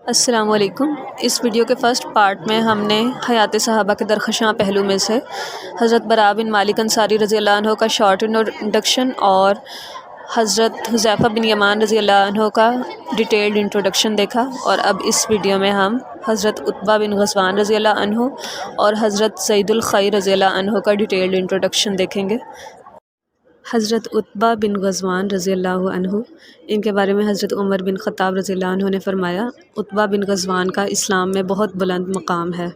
السلام علیکم۔ اس ویڈیو کے فرسٹ پارٹ میں ہم نے حیات صحابہ کے درخشاں پہلو میں سے حضرت براء بن مالک انصاری رضی اللہ عنہ کا شارٹ انٹروڈکشن اور حضرت حذیفہ بن یمان رضی اللہ عنہ کا ڈیٹیلڈ انٹروڈکشن دیکھا، اور اب اس ویڈیو میں ہم حضرت عتبہ بن غزوان رضی اللہ عنہ اور حضرت زید الخیر رضی اللہ عنہ کا ڈیٹیلڈ انٹروڈکشن دیکھیں گے۔ حضرت عتبہ بن غزوان رضی اللہ عنہ، ان کے بارے میں حضرت عمر بن خطاب رضی اللہ عنہ نے فرمایا، عتبہ بن غزوان کا اسلام میں بہت بلند مقام ہے۔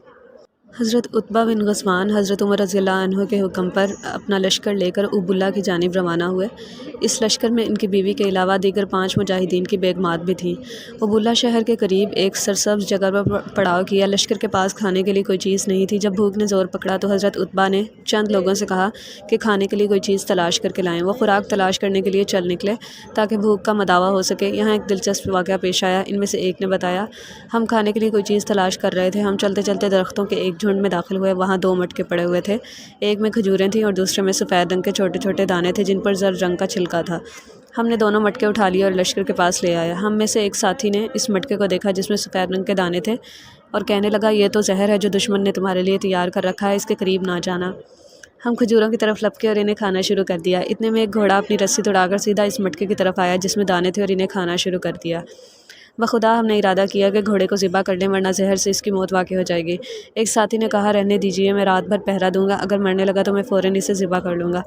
حضرت عتبہ بن غزوان حضرت عمر رضی اللہ عنہ کے حکم پر اپنا لشکر لے کر ابو اللہ کی جانب روانہ ہوئے۔ اس لشکر میں ان کی بیوی کے علاوہ دیگر 5 مجاہدین کی بیگمات بھی تھیں۔ ابو اللہ شہر کے قریب ایک سرسبز جگہ پر پڑاؤ کیا۔ لشکر کے پاس کھانے کے لیے کوئی چیز نہیں تھی۔ جب بھوک نے زور پکڑا تو حضرت عتبہ نے چند لوگوں سے کہا کہ کھانے کے لیے کوئی چیز تلاش کر کے لائیں۔ وہ خوراک تلاش کرنے کے لیے چل نکلے تاکہ بھوک کا مداوع ہو سکے۔ یہاں ایک دلچسپ واقعہ پیش آیا۔ ان میں سے ایک نے بتایا، ہم کھانے کے لیے کوئی چیز تلاش کر رہے تھے، ہم چلتے چلتے درختوں کے ایک جھنڈ میں داخل ہوئے۔ وہاں 2 مٹکے پڑے ہوئے تھے، ایک میں کھجوریں تھیں اور دوسرے میں سفید رنگ کے چھوٹے چھوٹے دانے تھے جن پر زرد رنگ کا چھلکا تھا۔ ہم نے دونوں مٹکے اٹھا لیے اور لشکر کے پاس لے آئے۔ ہم میں سے ایک ساتھی نے اس مٹکے کو دیکھا جس میں سفید رنگ کے دانے تھے اور کہنے لگا، یہ تو زہر ہے جو دشمن نے تمہارے لیے تیار کر رکھا ہے، اس کے قریب نہ جانا۔ ہم کھجوروں کی طرف لپکے اور انہیں کھانا شروع کر دیا۔ اتنے میں ایک گھوڑا اپنی رسی توڑا کر سیدھا اس مٹکے کی طرف آیا جس میں دانے تھے اور انہیں کھانا شروع کر دیا۔ بخدا ہم نے ارادہ کیا کہ گھوڑے کو ذبح کر لیں ورنہ زہر سے اس کی موت واقع ہو جائے گی۔ ایک ساتھی نے کہا، رہنے دیجیے، میں رات بھر پہرا دوں گا، اگر مرنے لگا تو میں فوراً اسے ذبح کر لوں گا۔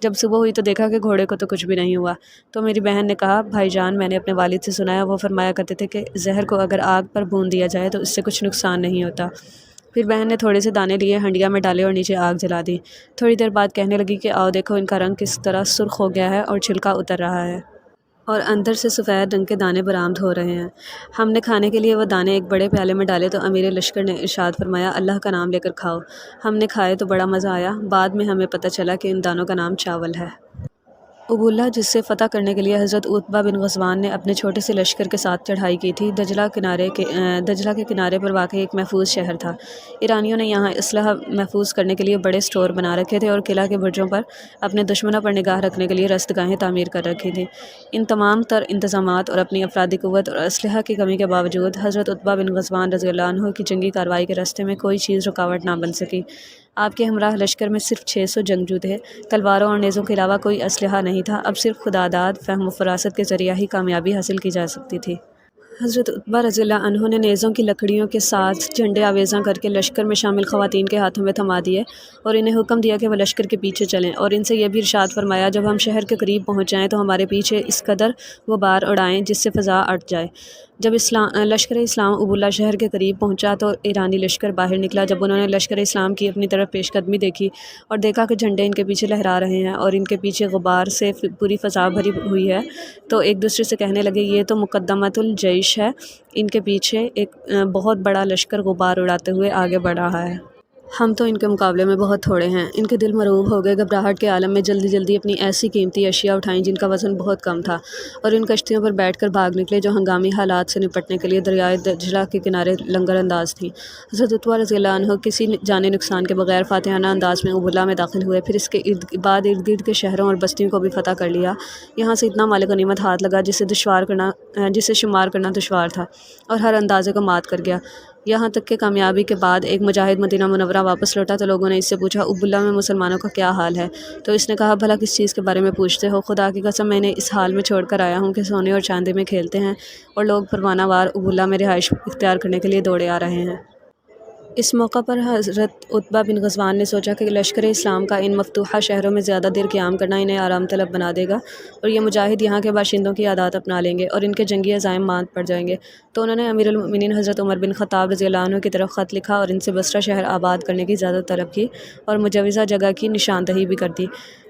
جب صبح ہوئی تو دیکھا کہ گھوڑے کو تو کچھ بھی نہیں ہوا، تو میری بہن نے کہا، بھائی جان، میں نے اپنے والد سے سنا ہے، وہ فرمایا کرتے تھے کہ زہر کو اگر آگ پر بھون دیا جائے تو اس سے کچھ نقصان نہیں ہوتا۔ پھر بہن نے تھوڑے سے دانے لیے، ہنڈیا میں ڈالے اور نیچے آگ جلا دی۔ تھوڑی دیر بعد کہنے لگی کہ آؤ دیکھو ان کا رنگ کس طرح سرخ ہو گیا ہے اور چھلکا اتر رہا ہے اور اندر سے سفید رنگ کے دانے برآمد ہو رہے ہیں۔ ہم نے کھانے کے لیے وہ دانے ایک بڑے پیالے میں ڈالے تو امیر لشکر نے ارشاد فرمایا، اللہ کا نام لے کر کھاؤ۔ ہم نے کھائے تو بڑا مزہ آیا۔ بعد میں ہمیں پتہ چلا کہ ان دانوں کا نام چاول ہے۔ ابو اللہ، جس سے فتح کرنے کے لیے حضرت عتبہ بن غزوان نے اپنے چھوٹے سے لشکر کے ساتھ چڑھائی کی تھی، دجلہ کے کنارے پر واقع ایک محفوظ شہر تھا۔ ایرانیوں نے یہاں اسلحہ محفوظ کرنے کے لیے بڑے اسٹور بنا رکھے تھے اور قلعہ کے برجوں پر اپنے دشمنوں پر نگاہ رکھنے کے لیے رستگاہیں تعمیر کر رکھی تھیں۔ ان تمام تر انتظامات اور اپنی افرادی قوت اور اسلحہ کی کمی کے باوجود حضرت عتبہ بن غزوان رضی اللہ عنہ کی جنگی کارروائی کے راستے میں کوئی چیز رکاوٹ نہ بن سکی۔ آپ کے ہمراہ لشکر میں صرف 600 جنگجو تھے۔ تلواروں اور نیزوں کے علاوہ کوئی اسلحہ نہیں تھا۔ اب صرف خداداد، فہم و فراست کے ذریعہ ہی کامیابی حاصل کی جا سکتی تھی۔ حضرت عتبہ رضی اللہ عنہ نے نیزوں کی لکڑیوں کے ساتھ جھنڈے آویزاں کر کے لشکر میں شامل خواتین کے ہاتھوں میں تھما دیے اور انہیں حکم دیا کہ وہ لشکر کے پیچھے چلیں، اور ان سے یہ بھی ارشاد فرمایا، جب ہم شہر کے قریب پہنچ جائیں تو ہمارے پیچھے اس قدر غبار اڑائیں جس سے فضا اٹ جائے۔ جب لشکر اسلام ابو اللہ شہر کے قریب پہنچا تو ایرانی لشکر باہر نکلا۔ جب انہوں نے لشکر اسلام کی اپنی طرف پیش قدمی دیکھی اور دیکھا کہ جھنڈے ان کے پیچھے لہرا رہے ہیں اور ان کے پیچھے غبار سے پوری فضا بھری ہوئی ہے، تو ایک دوسرے سے کہنے لگے، یہ تو مقدمۃ الجیش ہے، ان کے پیچھے ایک بہت بڑا لشکر غبار اڑاتے ہوئے آگے بڑھ رہا ہے۔ ہم تو ان کے مقابلے میں بہت تھوڑے ہیں۔ ان کے دل مرعوب ہو گئے، گھبراہٹ کے عالم میں جلدی جلدی اپنی ایسی قیمتی اشیاء اٹھائیں جن کا وزن بہت کم تھا اور ان کشتیوں پر بیٹھ کر بھاگ نکلے جو ہنگامی حالات سے نپٹنے کے لیے دریائے دجلہ کے کنارے لنگر انداز تھیں۔ حضرت عتبہ رضی اللہ عنہ کسی جانی نقصان کے بغیر فاتحانہ انداز میں ابو اللہ میں داخل ہوئے، پھر اس کے بعد ارد گرد کے شہروں اور بستیوں کو بھی فتح کر لیا۔ یہاں سے اتنا مال غنیمت ہاتھ لگا جسے شمار کرنا دشوار تھا اور ہر اندازے کو مات کر گیا۔ یہاں تک کہ کامیابی کے بعد ایک مجاہد مدینہ منورہ واپس لوٹا تو لوگوں نے اس سے پوچھا، ابو اللہ میں مسلمانوں کا کیا حال ہے؟ تو اس نے کہا، بھلا کس چیز کے بارے میں پوچھتے ہو؟ خدا کی قسم، میں انہیں اس حال میں چھوڑ کر آیا ہوں کہ سونے اور چاندی میں کھیلتے ہیں اور لوگ پروانہ وار ابو اللہ میں رہائش اختیار کرنے کے لیے دوڑے آ رہے ہیں۔ اس موقع پر حضرت عتبہ بن غزوان نے سوچا کہ لشکر اسلام کا ان مفتوحہ شہروں میں زیادہ دیر قیام کرنا انہیں آرام طلب بنا دے گا اور یہ مجاہد یہاں کے باشندوں کی عادات اپنا لیں گے اور ان کے جنگی عزائم مات پڑ جائیں گے۔ تو انہوں نے امیر المؤمنین حضرت عمر بن خطاب رضی اللہ عنہ کی طرف خط لکھا اور ان سے بصرہ شہر آباد کرنے کی اجازت طلب کی اور مجوزہ جگہ کی نشاندہی بھی کر دی۔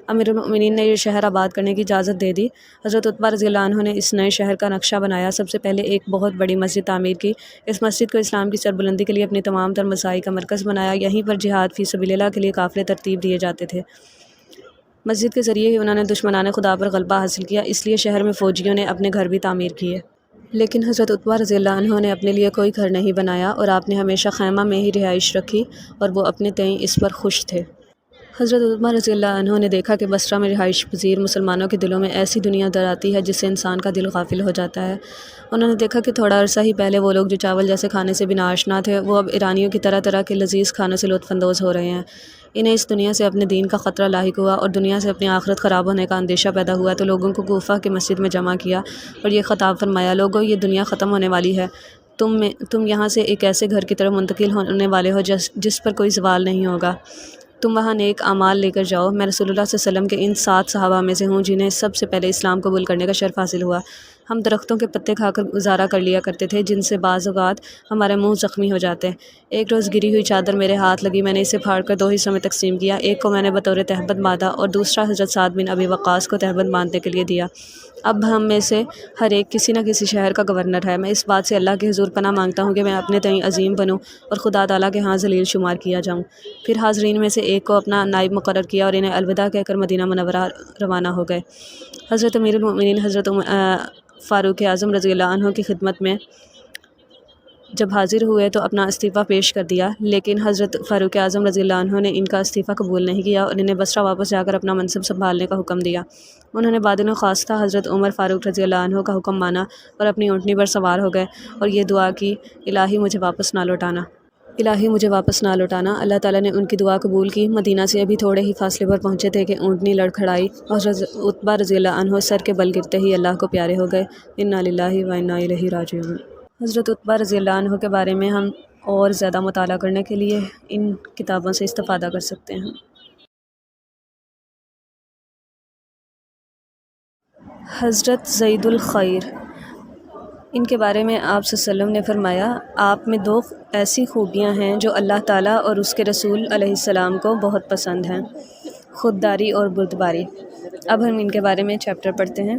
امیر المؤمنین نے یہ شہر آباد کرنے کی اجازت دے دی۔ حضرت عتبہ رضی اللہ عنہ نے اس نئے شہر کا نقشہ بنایا۔ سب سے پہلے ایک بہت بڑی مسجد تعمیر کی۔ اس مسجد کو اسلام کی سربلندی کے لیے اپنی تمام تر مساعی کا مرکز بنایا۔ یہیں پر جہاد فی سبیل اللہ کے لیے قافلے ترتیب دیے جاتے تھے۔ مسجد کے ذریعے ہی انہوں نے دشمنان خدا پر غلبہ حاصل کیا، اس لیے شہر میں فوجیوں نے اپنے گھر بھی تعمیر کیے۔ لیکن حضرت عتبہ رضی اللہ عنہ نے اپنے لیے کوئی گھر نہیں بنایا اور آپ نے ہمیشہ خیمہ میں ہی رہائش رکھی اور وہ اپنے تئیں اس پر خوش تھے۔ حضرت عثمان رضی اللہ عنہ نے دیکھا کہ بصرہ میں رہائش پذیر مسلمانوں کے دلوں میں ایسی دنیا در آتی ہے جس سے انسان کا دل غافل ہو جاتا ہے۔ انہوں نے دیکھا کہ تھوڑا عرصہ ہی پہلے وہ لوگ جو چاول جیسے کھانے سے بھی ناآشنا تھے، وہ اب ایرانیوں کی طرح طرح کے لذیذ کھانوں سے لطف اندوز ہو رہے ہیں۔ انہیں اس دنیا سے اپنے دین کا خطرہ لاحق ہوا اور دنیا سے اپنی آخرت خراب ہونے کا اندیشہ پیدا ہوا تو لوگوں کو کوفہ کی مسجد میں جمع کیا اور یہ خطاب فرمایا، لوگو یہ دنیا ختم ہونے والی ہے، تم یہاں سے ایک ایسے گھر کی طرف منتقل ہونے والے ہو جس پر کوئی زوال نہیں ہوگا، تم وہاں نیک اعمال لے کر جاؤ۔ میں رسول اللہ صلی اللہ علیہ وسلم کے ان 7 صحابہ میں سے ہوں جنہیں سب سے پہلے اسلام قبول کرنے کا شرف حاصل ہوا۔ ہم درختوں کے پتے کھا کر گزارا کر لیا کرتے تھے جن سے بعض اوقات ہمارے منہ زخمی ہو جاتے۔ ایک روز گری ہوئی چادر میرے ہاتھ لگی، میں نے اسے پھاڑ کر 2 حصوں میں تقسیم کیا، ایک کو میں نے بطور تہبند باندھا اور دوسرا حضرت سعد بن ابی وقاص کو تہبند باندھنے کے لیے دیا۔ اب ہم میں سے ہر ایک کسی نہ کسی شہر کا گورنر ہے، میں اس بات سے اللہ کے حضور پناہ مانگتا ہوں کہ میں اپنے تئیں عظیم بنوں اور خدا تعالیٰ کے ہاں ذلیل شمار کیا جاؤں۔ پھر حاضرین میں سے ایک کو اپنا نائب مقرر کیا اور انہیں الوداع کہہ کر مدینہ منورہ روانہ ہو گئے۔ حضرت امیر المؤمنین حضرت فاروق اعظم رضی اللہ عنہ کی خدمت میں جب حاضر ہوئے تو اپنا استعفیٰ پیش کر دیا، لیکن حضرت فاروق اعظم رضی اللہ عنہ نے ان کا استعفیٰ قبول نہیں کیا اور انہیں بصرہ واپس جا کر اپنا منصب سنبھالنے کا حکم دیا۔ انہوں نے بعد خواستہ حضرت عمر فاروق رضی اللہ عنہ کا حکم مانا اور اپنی اونٹنی پر سوار ہو گئے اور یہ دعا کی، الہی مجھے واپس نہ لوٹانا، الہی مجھے واپس نہ لوٹانا۔ اللہ تعالیٰ نے ان کی دعا قبول کی۔ مدینہ سے ابھی تھوڑے ہی فاصلے پر پہنچے تھے کہ اونٹنی لڑکھڑائی اور حضرت عتبہ رضی اللہ عنہ سر کے بل گرتے ہی اللہ کو پیارے ہو گئے۔ انا للہ و انا الیہ راجعون۔ حضرت عتبہ رضی اللہ عنہ کے بارے میں ہم اور زیادہ مطالعہ کرنے کے لیے ان کتابوں سے استفادہ کر سکتے ہیں۔ حضرت زید الخیر، ان کے بارے میں آپ صلی اللہ علیہ وسلم نے فرمایا، آپ میں 2 ایسی خوبیاں ہیں جو اللہ تعالیٰ اور اس کے رسول علیہ السلام کو بہت پسند ہیں، خودداری اور بردباری۔ اب ہم ان کے بارے میں چیپٹر پڑھتے ہیں۔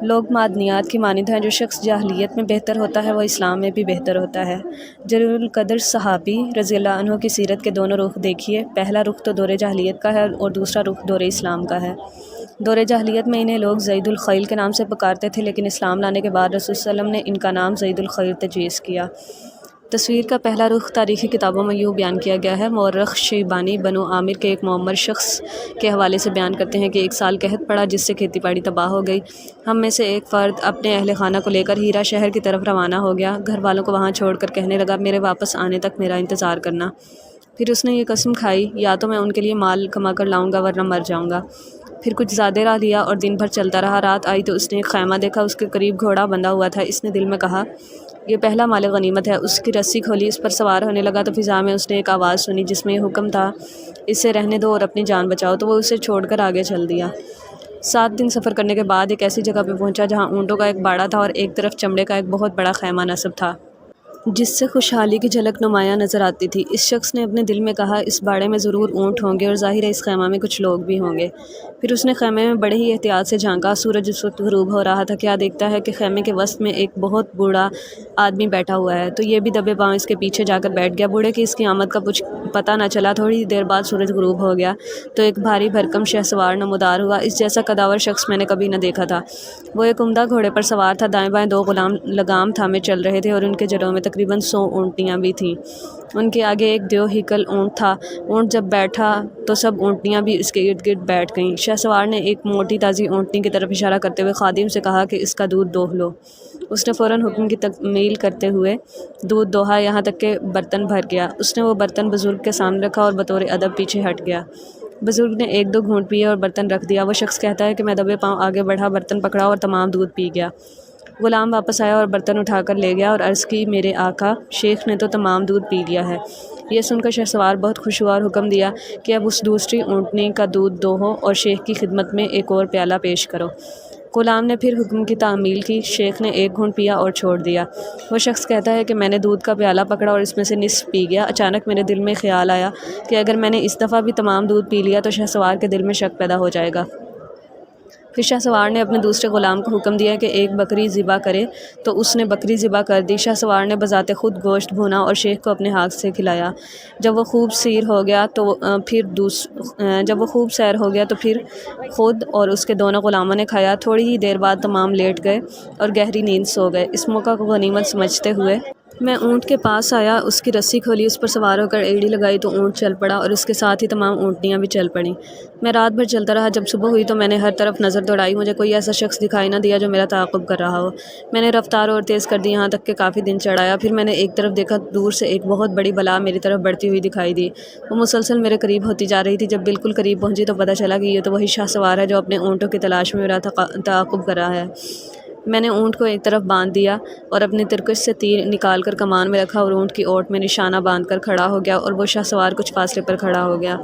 لوگ معدنیات کی مانند ہیں، جو شخص جاہلیت میں بہتر ہوتا ہے وہ اسلام میں بھی بہتر ہوتا ہے۔ جلیل القدر صحابی رضی اللہ عنہ کی سیرت کے دونوں رخ دیکھیے، پہلا رخ تو دور جاہلیت کا ہے اور دوسرا رخ دور اسلام کا ہے۔ دور جاہلیت میں انہیں لوگ زید الخیل کے نام سے پکارتے تھے، لیکن اسلام لانے کے بعد رسول صلی اللہ علیہ وسلم نے ان کا نام زید الخیر تجویز کیا۔ تصویر کا پہلا رخ تاریخی کتابوں میں یوں بیان کیا گیا ہے۔ مورخ شیبانی بنو عامر کے ایک معمر شخص کے حوالے سے بیان کرتے ہیں کہ ایک سال قحط پڑا جس سے کھیتی باڑی تباہ ہو گئی۔ ہم میں سے ایک فرد اپنے اہل خانہ کو لے کر ہیرا شہر کی طرف روانہ ہو گیا، گھر والوں کو وہاں چھوڑ کر کہنے لگا، میرے واپس آنے تک میرا انتظار کرنا۔ پھر اس نے یہ قسم کھائی، یا تو میں ان کے لیے مال کما کر لاؤں گا ورنہ مر جاؤں گا۔ پھر کچھ زیادہ راہ لیا اور دن بھر چلتا رہا۔ رات آئی تو اس نے ایک خیمہ دیکھا، اس کے قریب گھوڑا بندھا ہوا تھا۔ اس نے دل میں کہا، یہ پہلا مال غنیمت ہے۔ اس کی رسی کھولی، اس پر سوار ہونے لگا تو فضا میں اس نے ایک آواز سنی جس میں یہ حکم تھا، اسے رہنے دو اور اپنی جان بچاؤ، تو وہ اسے چھوڑ کر آگے چل دیا۔ 7 دن سفر کرنے کے بعد ایک ایسی جگہ پہ پہنچا جہاں اونٹوں کا ایک باڑا تھا اور ایک طرف چمڑے کا ایک بہت بڑا خیمہ نصب تھا جس سے خوشحالی کی جھلک نمایاں نظر آتی تھی۔ اس شخص نے اپنے دل میں کہا، اس باڑے میں ضرور اونٹ ہوں گے اور ظاہر ہے اس خیمہ میں کچھ لوگ بھی ہوں گے۔ پھر اس نے خیمے میں بڑے ہی احتیاط سے جھانکا۔ سورج اس وقت غروب ہو رہا تھا۔ کیا دیکھتا ہے کہ خیمے کے وسط میں ایک بہت بوڑھا آدمی بیٹھا ہوا ہے، تو یہ بھی دبے پاؤں اس کے پیچھے جا کر بیٹھ گیا۔ بوڑھے کی اس کی آمد کا کچھ پتہ نہ چلا۔ تھوڑی ہی دیر بعد سورج غروب ہو گیا تو ایک بھاری بھرکم شہسوار نمودار ہوا۔ اس جیسا قداور شخص میں نے کبھی نہ دیکھا تھا۔ وہ ایک عمدہ گھوڑے پر سوار تھا، دائیں بائیں 2 غلام لگام تھامے چل رہے تھے اور ان کے جڑوں میں تقریباً 100 اونٹنیاں بھی تھیں۔ ان کے آگے ایک دیو ہیکل اونٹ تھا۔ اونٹ جب بیٹھا تو سب اونٹنیاں بھی اس کے ارد گرد بیٹھ گئیں۔ شہسوار نے ایک موٹی تازی اونٹنی کی طرف اشارہ کرتے ہوئے خادم سے کہا کہ اس کا دودھ دوہ لو۔ اس نے فوراً حکم کی تکمیل کرتے ہوئے دودھ دوہا یہاں تک کہ برتن بھر گیا۔ اس نے وہ برتن بزرگ کے سامنے رکھا اور بطور ادب پیچھے ہٹ گیا۔ بزرگ نے 1-2 گھونٹ پیے اور برتن رکھ دیا۔ وہ شخص کہتا ہے کہ میں دبے پاؤں آگے بڑھا، برتن پکڑا اور تمام دودھ پی گیا۔ غلام واپس آیا اور برتن اٹھا کر لے گیا اور عرض کی، میرے آقا شیخ نے تو تمام دودھ پی لیا ہے۔ یہ سن کر شہسوار بہت خوش ہوا اور حکم دیا کہ اب اس دوسری اونٹنی کا دودھ دوہو اور شیخ کی خدمت میں ایک اور پیالہ پیش کرو۔ غلام نے پھر حکم کی تعمیل کی۔ شیخ نے 1 گھونٹ پیا اور چھوڑ دیا۔ وہ شخص کہتا ہے کہ میں نے دودھ کا پیالہ پکڑا اور اس میں سے نصف پی گیا۔ اچانک میرے دل میں خیال آیا کہ اگر میں نے اس دفعہ بھی تمام دودھ پی لیا تو شہسوار کے دل میں شک پیدا ہو جائے گا۔ پھر شہسوار نے اپنے دوسرے غلام کو حکم دیا کہ ایک بکری ذبح کرے، تو اس نے بکری ذبح کر دی۔ شہسوار نے بذات خود گوشت بھونا اور شیخ کو اپنے ہاتھ سے کھلایا۔ جب وہ خوب سیر ہو گیا تو پھر خود اور اس کے دونوں غلاموں نے کھایا۔ تھوڑی ہی دیر بعد تمام لیٹ گئے اور گہری نیند سو گئے۔ اس موقع کو غنیمت سمجھتے ہوئے میں اونٹ کے پاس آیا، اس کی رسی کھولی، اس پر سوار ہو کر ایڑی لگائی تو اونٹ چل پڑا اور اس کے ساتھ ہی تمام اونٹنیاں بھی چل پڑیں۔ میں رات بھر چلتا رہا۔ جب صبح ہوئی تو میں نے ہر طرف نظر دوڑائی، مجھے کوئی ایسا شخص دکھائی نہ دیا جو میرا تعاقب کر رہا ہو۔ میں نے رفتار اور تیز کر دی، یہاں تک کہ کافی دن چڑھایا۔ پھر میں نے ایک طرف دیکھا، دور سے ایک بہت بڑی بلا میری طرف بڑھتی ہوئی دکھائی دی۔ وہ مسلسل میرے قریب ہوتی جا رہی تھی۔ جب بالکل قریب پہنچی تو پتہ چلا کہ یہ تو وہی شاہ سوار ہے جو اپنے اونٹوں کی تلاش میں میرا تعاقب کر رہا ہے۔ میں نے اونٹ کو ایک طرف باندھ دیا اور اپنی ترکش سے تیر نکال کر کمان میں رکھا اور اونٹ کی اوٹ میں نشانہ باندھ کر کھڑا ہو گیا اور وہ شاہ سوار کچھ فاصلے پر کھڑا ہو گیا۔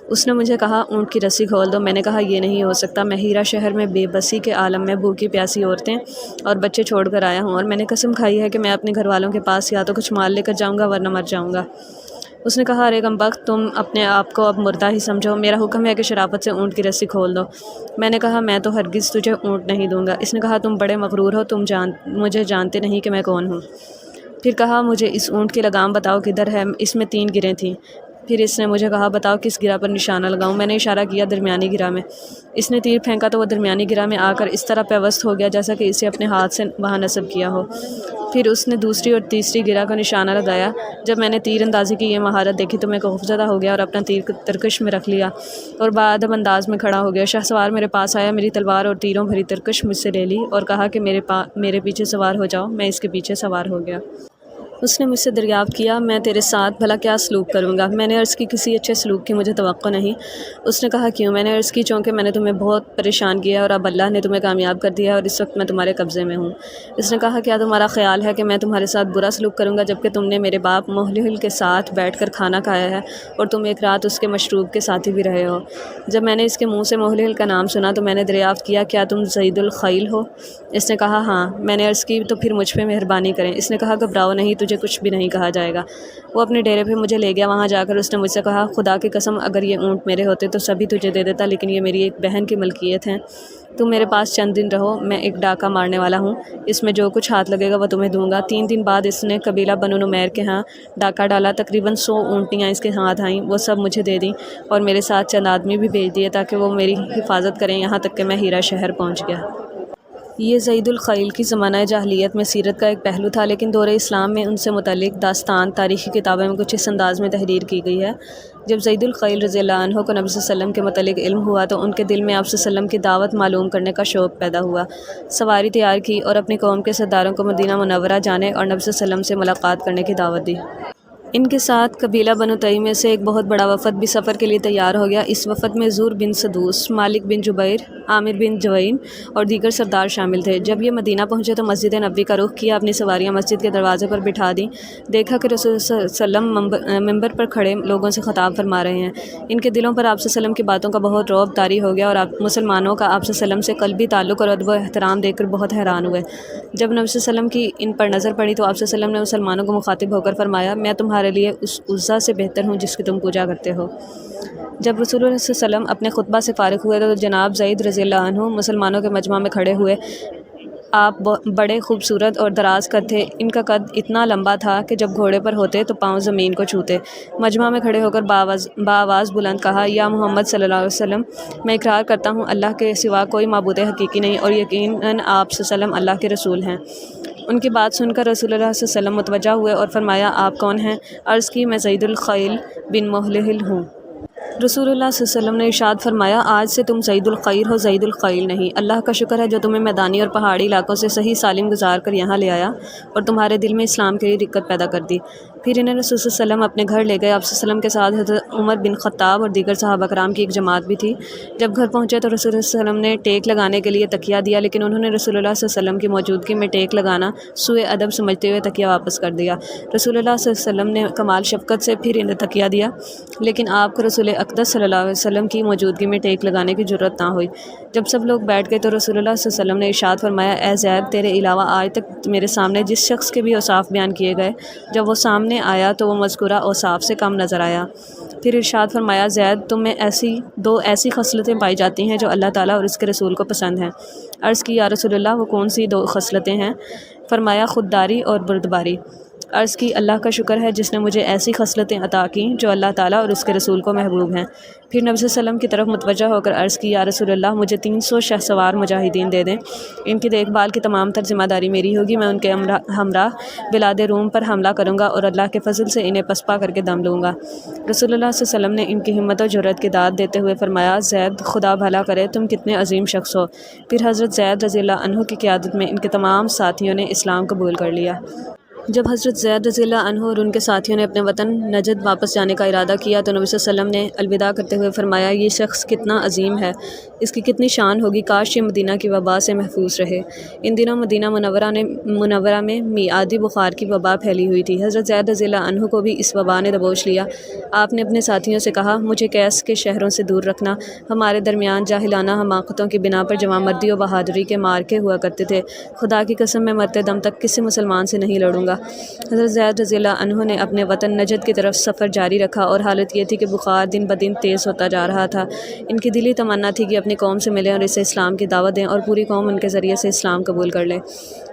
اس نے مجھے کہا، اونٹ کی رسی کھول دو۔ میں نے کہا، یہ نہیں ہو سکتا، میں ہیرا شہر میں بے بسی کے عالم میں بھوکی پیاسی عورتیں اور بچے چھوڑ کر آیا ہوں، اور میں نے قسم کھائی ہے کہ میں اپنے گھر والوں کے پاس یا تو کچھ مال لے کر جاؤں گا ورنہ مر جاؤں گا۔ اس نے کہا، ارے کم بخت، تم اپنے آپ کو اب مردہ ہی سمجھو، میرا حکم ہے کہ شرافت سے اونٹ کی رسی کھول دو۔ میں نے کہا، میں تو ہرگز تجھے اونٹ نہیں دوں گا۔ اس نے کہا، تم بڑے مغرور ہو، تم مجھے جانتے نہیں کہ میں کون ہوں۔ پھر کہا، مجھے اس اونٹ کی لگام بتاؤ کدھر ہے؟ اس میں 3 گریں تھیں۔ پھر اس نے مجھے کہا، بتاؤ کس گرہ پر نشانہ لگاؤں؟ میں نے اشارہ کیا درمیانی گرہ میں۔ اس نے تیر پھینکا تو وہ درمیانی گرہ میں آ کر اس طرح پیوست ہو گیا جیسا کہ اسے اپنے ہاتھ سے وہاں نصب کیا ہو۔ پھر اس نے دوسری اور تیسری گرہ کا نشانہ لگایا۔ جب میں نے تیر اندازی کی یہ مہارت دیکھی تو میں خوفزدہ ہو گیا اور اپنا تیر ترکش میں رکھ لیا اور باادب انداز میں کھڑا ہو گیا۔ شاہ سوار میرے پاس آیا، میری تلوار اور تیروں بھری ترکش مجھ سے لے لی اور کہا کہ میرے پیچھے سوار ہو جاؤ۔ میں اس کے پیچھے سوار ہو گیا۔ اس نے مجھ سے دریافت کیا، میں تیرے ساتھ بھلا کیا سلوک کروں گا؟ میں نے عرض کی، کسی اچھے سلوک کی مجھے توقع نہیں۔ اس نے کہا، کیوں؟ میں نے عرض کی، چونکہ میں نے تمہیں بہت پریشان کیا اور اب اللہ نے تمہیں کامیاب کر دیا ہے اور اس وقت میں تمہارے قبضے میں ہوں۔ اس نے کہا، کیا تمہارا خیال ہے کہ میں تمہارے ساتھ برا سلوک کروں گا جبکہ تم نے میرے باپ محلل کے ساتھ بیٹھ کر کھانا کھایا ہے اور تم ایک رات اس کے مشروب کے ساتھی بھی رہے ہو؟ جب میں نے اس کے منہ سے محلل کا نام سنا تو میں نے دریافت کیا، کیا تم زید الخیل ہو؟ اس نے کہا، ہاں۔ میں نے عرض کی، تو پھر مجھ پہ مہربانی کریں۔ اس نے کہا، گھبراؤ نہیں، تجھے کچھ بھی نہیں کہا جائے گا۔ وہ اپنے ڈیرے پہ مجھے لے گیا۔ وہاں جا کر اس نے مجھ سے کہا، خدا کی قسم، اگر یہ اونٹ میرے ہوتے تو سبھی تجھے دے دیتا، لیکن یہ میری ایک بہن کی ملکیت ہیں۔ تم میرے پاس چند دن رہو، میں ایک ڈاکہ مارنے والا ہوں، اس میں جو کچھ ہاتھ لگے گا وہ تمہیں دوں گا۔ 3 دن بعد اس نے قبیلہ بنو نمیر کے ہاں ڈاکہ ڈالا۔ تقریباً 100 اونٹیاں اس کے ہاتھ آئیں، وہ سب مجھے دے دیں اور میرے ساتھ چند آدمی بھی بھیج دیے تاکہ وہ میری حفاظت کریں، یہاں تک کہ میں ہیرا شہر پہنچ گیا۔ یہ زید الخیل کی زمانہ جاہلیت میں سیرت کا ایک پہلو تھا، لیکن دور اسلام میں ان سے متعلق داستان تاریخی کتابیں میں کچھ اس انداز میں تحریر کی گئی ہے۔ جب زید الخیل رضی اللہ عنہ کو نبی صلی اللہ علیہ وسلم کے متعلق علم ہوا تو ان کے دل میں آپ صلی اللہ علیہ وسلم کی دعوت معلوم کرنے کا شوق پیدا ہوا۔ سواری تیار کی اور اپنی قوم کے سرداروں کو مدینہ منورہ جانے اور نبی صلی اللہ علیہ وسلم سے ملاقات کرنے کی دعوت دی۔ ان کے ساتھ قبیلہ بنو تیم میں سے ایک بہت بڑا وفد بھی سفر کے لیے تیار ہو گیا۔ اس وفد میں زور بن سدوس، مالک بن جبیر، عامر بن جوین اور دیگر سردار شامل تھے۔ جب یہ مدینہ پہنچے تو مسجد نبوی کا رخ کیا، اپنی سواریاں مسجد کے دروازے پر بٹھا دیں۔ دیکھا کہ رسول صلی اللہ علیہ وسلم ممبر پر کھڑے لوگوں سے خطاب فرما رہے ہیں۔ ان کے دلوں پر آپ صلی اللہ علیہ وسلم کی باتوں کا بہت رعب طاری ہو گیا اور مسلمانوں کا آپ صلی اللہ علیہ وسلم سے قلبی تعلق اور ادب و احترام دیکھ کر بہت حیران ہوئے۔ جب نبی صلی اللہ علیہ وسلم کی ان پر نظر پڑی تو آپ صلی اللہ علیہ وسلم نے مسلمانوں کو مخاطب ہو کر فرمایا، میں تمہارے لیے اس عزا سے بہتر ہوں جس کی تم پوجا کرتے ہو۔ جب رسول اللہ صلی اللہ علیہ وسلم اپنے خطبہ سے فارغ ہوئے تو جناب زید رضی اللہ عنہ مسلمانوں کے مجمع میں کھڑے ہوئے۔ آپ بڑے خوبصورت اور دراز قد تھے۔ ان کا قد اتنا لمبا تھا کہ جب گھوڑے پر ہوتے تو پاؤں زمین کو چھوتے۔ مجمع میں کھڑے ہو کر بآواز بلند کہا، یا محمد صلی اللہ علیہ وسلم، میں اقرار کرتا ہوں اللہ کے سوا کوئی معبود حقیقی نہیں اور یقیناً آپ صلی اللہ علیہ وسلم اللہ کے رسول ہیں۔ ان کی بات سن کر رسول اللہ صلی اللہ علیہ وسلم متوجہ ہوئے اور فرمایا، آپ کون ہیں؟ عرض کی، میں زید الخیل بن محلل ہوں۔ رسول اللہ صلی اللہ علیہ وسلم نے ارشاد فرمایا، آج سے تم زید الخیر ہو، زید الخیل نہیں۔ اللہ کا شکر ہے جو تمہیں میدانی اور پہاڑی علاقوں سے صحیح سالم گزار کر یہاں لے آیا اور تمہارے دل میں اسلام کے لیے رغبت پیدا کر دی۔ پھر انہیں رسول صلی اللہ علیہ وسلم اپنے گھر لے گئے۔ آپ صلی اللہ علیہ وسلم کے ساتھ حضرت عمر بن خطاب اور دیگر صحابہ کرام کی ایک جماعت بھی تھی۔ جب گھر پہنچے تو رسول اللہ صلی اللہ علیہ وسلم نے ٹیک لگانے کے لیے تکیہ دیا، لیکن انہوں نے رسول اللہ صلی اللہ علیہ وسلم کی موجودگی میں ٹیک لگانا سوء ادب سمجھتے ہوئے تکیہ واپس کر دیا۔ رسول اللہ صلی اللہ علیہ وسلم نے کمال شفقت سے پھر انہیں تکیہ دیا، لیکن آپ کو رسول اقدس صلی اللہ علیہ وسلم کی موجودگی میں ٹیک لگانے کی جرات نہ ہوئی۔ جب سب لوگ بیٹھ گئے تو رسول اللہ صلی اللہ علیہ وسلم نے ارشاد فرمایا، اے زید، تیرے علاوہ آج تک میرے سامنے جس شخص کے بھی اوصاف بیان کیے گئے، جب وہ سامنے آیا تو وہ مذکورہ اوصاف سے کم نظر آیا۔ پھر ارشاد فرمایا، زید، تم میں دو ایسی خصلتیں پائی جاتی ہیں جو اللہ تعالیٰ اور اس کے رسول کو پسند ہیں۔ عرض کی، یا رسول اللہ، وہ کون سی 2 خصلتیں ہیں؟ فرمایا، خودداری اور بردباری۔ عرض کی اللہ کا شکر ہے جس نے مجھے ایسی خصلتیں عطا کیں جو اللہ تعالیٰ اور اس کے رسول کو محبوب ہیں۔ پھر نبی صلی اللہ علیہ وسلم کی طرف متوجہ ہو کر عرض کی یا رسول اللہ مجھے 300 شہ سوار مجاہدین دے دیں، ان کی دیکھ بھال کی تمام تر ذمہ داری میری ہوگی، میں ان کے ہمراہ بلاد روم پر حملہ کروں گا اور اللہ کے فضل سے انہیں پسپا کر کے دم لوں گا۔ رسول اللہ صلی اللہ علیہ وسلم نے ان کی ہمت و جرأت کی داد دیتے ہوئے فرمایا زید خدا بھلا کرے تم کتنے عظیم شخص ہو۔ پھر حضرت زید رضی اللہ عنہ کی قیادت میں ان کے تمام ساتھیوں نے اسلام قبول کر لیا۔ جب حضرت زید رضی اللہ عنہ اور ان کے ساتھیوں نے اپنے وطن نجد واپس جانے کا ارادہ کیا تو نبی صلی اللہ علیہ وسلم نے الوداع کرتے ہوئے فرمایا یہ شخص کتنا عظیم ہے، اس کی کتنی شان ہوگی، کاش یہ مدینہ کی وبا سے محفوظ رہے۔ ان دنوں مدینہ منورہ میں میعادی بخار کی وبا پھیلی ہوئی تھی۔ حضرت زید رضی اللہ عنہ کو بھی اس وبا نے دبوچ لیا۔ آپ نے اپنے ساتھیوں سے کہا مجھے کیس کے شہروں سے دور رکھنا، ہمارے درمیان جاہلانہ حماقتوں کی بنا پر جوان مردی و بہادری کے مارکے ہوا کرتے تھے، خدا کی قسم میں مرتے دم تک کسی مسلمان سے نہیں لڑوں گا۔ حضرت زید رضی اللہ عنہ نے اپنے وطن نجد کی طرف سفر جاری رکھا اور حالت یہ تھی کہ بخار دن بدن تیز ہوتا جا رہا تھا۔ ان کی دلی تمنا تھی کہ اپنی قوم سے ملیں اور اسے اسلام کی دعوت دیں اور پوری قوم ان کے ذریعے سے اسلام قبول کر لے۔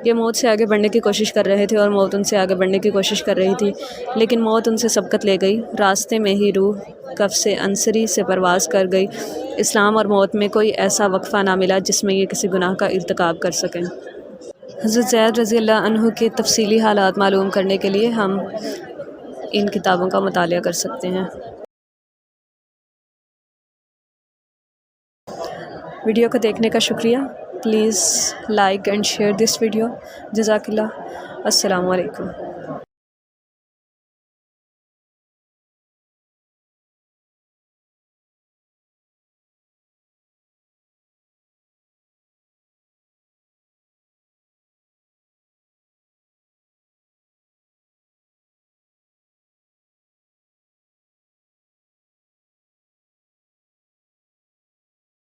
یہ موت سے آگے بڑھنے کی کوشش کر رہے تھے اور موت ان سے آگے بڑھنے کی کوشش کر رہی تھی، لیکن موت ان سے سبقت لے گئی۔ راستے میں ہی روح کف سے انصری سے پرواز کر گئی۔ اسلام اور موت میں کوئی ایسا وقفہ نہ ملا جس میں یہ کسی گناہ کا ارتکاب کر سکیں۔ حضرت زید رضی اللہ عنہ کے تفصیلی حالات معلوم کرنے کے لیے ہم ان کتابوں کا مطالعہ کر سکتے ہیں۔ ویڈیو کو دیکھنے کا شکریہ۔ Please like and share this video. جزاک اللہ۔ السلام علیکم۔